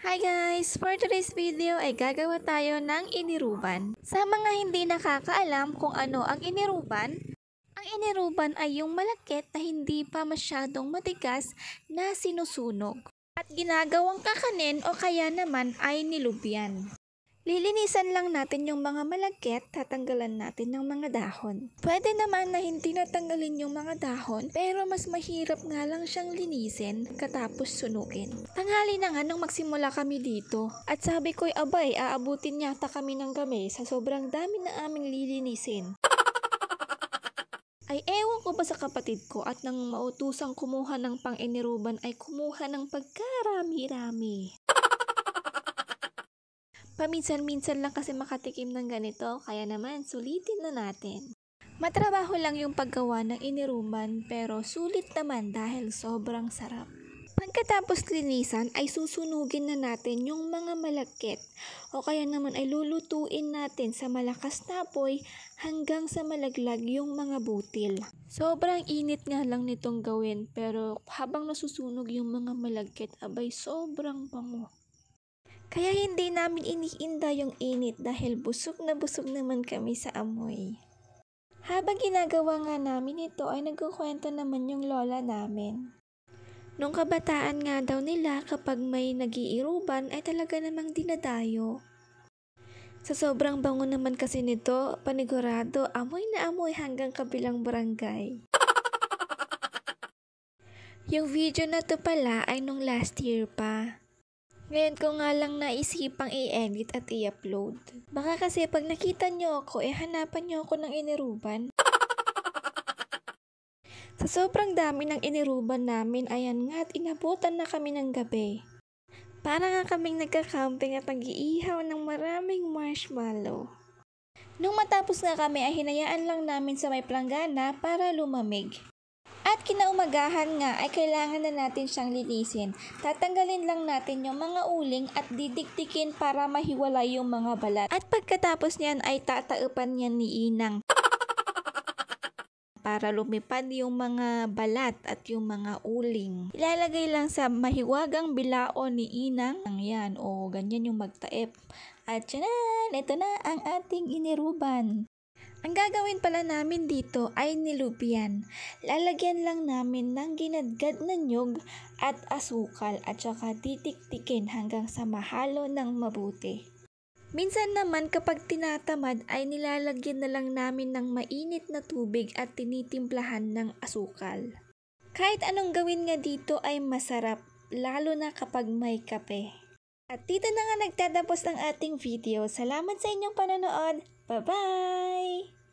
Hi guys! For today's video ay gagawa tayo ng iniruban. Sa mga hindi nakakaalam kung ano ang iniruban ay yung malakit na hindi pa masyadong matigas na sinusunog. At ginagawang kakanin o kaya naman ay nilubyan. Lilinisan lang natin yung mga malagkit, tatanggalan natin ng mga dahon. Pwede naman na hindi natanggalin yung mga dahon, pero mas mahirap nga lang siyang linisin katapos sunugin. Tanghali na nga nung magsimula kami dito, at sabi ko'y abay, aabutin yata kami ng gabi sa sobrang dami na aming lilinisin. Ay ewan ko ba sa kapatid ko at nang mautusang kumuha ng pang-iniruban ay kumuha ng pagkarami-rami. Paminsan-minsan lang kasi makatikim ng ganito, kaya naman sulitin na natin. Matrabaho lang yung paggawa ng iniruban pero sulit naman dahil sobrang sarap. Pagkatapos linisan ay susunugin na natin yung mga malagkit o kaya naman ay lulutuin natin sa malakas na apoy hanggang sa malaglag yung mga butil. Sobrang init nga lang nitong gawin pero habang nasusunog yung mga malagkit abay sobrang bango. Kaya hindi namin iniinda yung init dahil busog na busog naman kami sa amoy. Habang ginagawa nga namin ito ay nagkukwento naman yung lola namin. Nung kabataan nga daw nila kapag may nagiiruban ay talaga namang dinadayo. Sa sobrang bango naman kasi nito, panigurado amoy na amoy hanggang kabilang barangay. Yung video na to pala ay nung last year pa. Ngayon ko nga lang naisipang i-edit at i-upload. Baka kasi pag nakita nyo ako, hanapan nyo ako ng iniruban. Sa sobrang dami ng iniruban namin, ayan nga at inabutan na kami ng gabi. Para nga kaming nagka-camping at nag-iihaw ng maraming marshmallow. Nung matapos na kami ay hinayaan lang namin sa may planggana para lumamig. At kinaumagahan nga ay kailangan na natin siyang linisin. Tatanggalin lang natin yung mga uling at didikdikin para mahiwalay yung mga balat. At pagkatapos niyan ay tataupan niyan ni Inang para lumipad yung mga balat at yung mga uling. Ilalagay lang sa mahiwagang bilao ni Inang. Yan, o ganyan yung magtaep. At yan, ito na ang ating iniruban. Ang gagawin pala namin dito ay nilubyan. Lalagyan lang namin ng ginadgad na nyug at asukal at saka titiktikin hanggang sa mahalo ng mabuti. Minsan naman kapag tinatamad ay nilalagyan na lang namin ng mainit na tubig at tinitimplahan ng asukal. Kahit anong gawin nga dito ay masarap, lalo na kapag may kape. At dito na nga nagtatapos ang ating video. Salamat sa inyong panonood. Bye-bye!